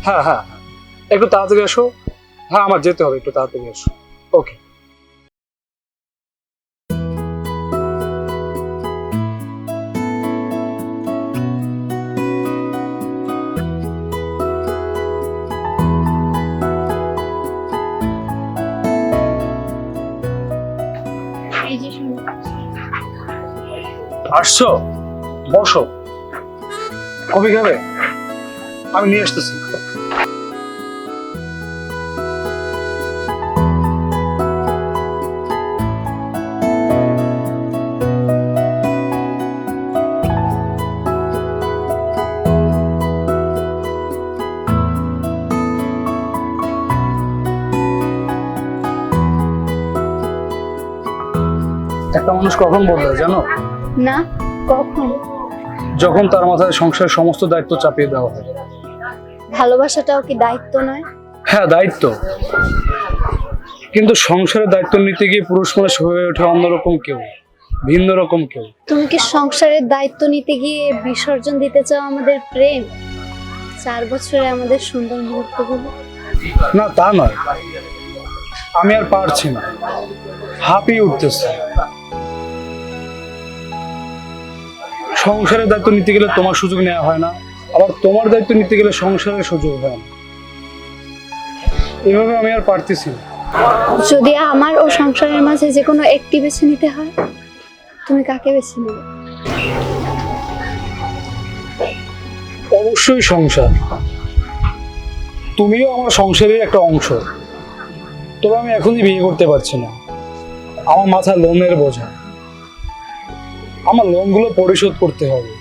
হ্যাঁ হ্যাঁ হ্যাঁ, একটু তাড়াতাড়ি এসো। হ্যাঁ আমার যেতে হবে, একটু তাড়াতাড়ি এসো। ওকে। এই যে শুনুন। আসছো, বসো। কফি খাবে? আমি নিয়ে আসতেছি। একটা মানুষ কখন বদলায় জানো? না, কখন? যখন তার মাথায় সংসারের সমস্ত দায়িত্ব চাপিয়ে দেওয়া হয়। ভালোবাসাটাও কি দায়িত্ব নয়? হ্যাঁ দায়িত্ব, কিন্তু সংসারের দায়িত্ব নিতে গিয়ে পুরুষ মানুষ হয়ে ওঠে অন্যরকম কেউ, ভিন্ন রকম কেউ। তুমি কি সংসারের দায়িত্ব নিতে গিয়ে বিসর্জন দিতে চাও আমাদের প্রেম, 4 বছরে আমাদের সুন্দর মুহূর্তগুলো? না তা নয়, আমি আর পারছি না, হাঁপিয়ে উঠতেছে। সংসারের দায়িত্ব নিতে গেলে তোমার সুযোগ নেওয়া হয় না, আবার তোমার দায়িত্ব নিতে গেলে সংসারের সুযোগ হয় না। এভাবে আমি আর পারতেছি না। যদি আমার ও সংসারের মাঝে যে কোনো একটি বেছে নিতে হয়, তুমি কাকে বেছে নেবে? অবশ্যই সংসার। তুমিও আমার সংসারের একটা অংশ। তবে আমি এখনই বিয়ে করতে পারছি না, আমার মাথায় লোনের বোঝা। আমার লোনগুলো পরিশোধ করতে হবে,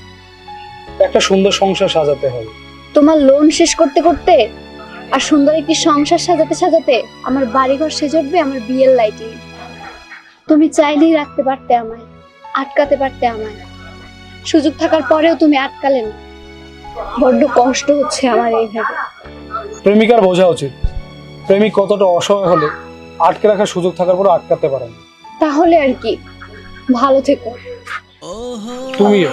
একটা সুন্দর সংসার সাজাতে হবে। তোমার লোন শেষ করতে করতে আর সুন্দর একটি সংসার সাজাতে সাজাতে আমার বাড়িঘর সেজে উঠবে আমার বিয়ের লাইটিং। তুমি চাইলেই রাখতে পারতে আমায়, আটকাতে পারতে আমায়। সুযোগ থাকার পরেও তুমি আটকালে না। বড্ড কষ্ট হচ্ছে আমার এইভাবে। প্রেমিকার বোঝা উচিত, প্রেমিক কতটা অসহায় হলে আটকে রাখার সুযোগ থাকার পর আটকাতে পারে না। তাহলে আর কি, ভালো থেকো। তুমিও।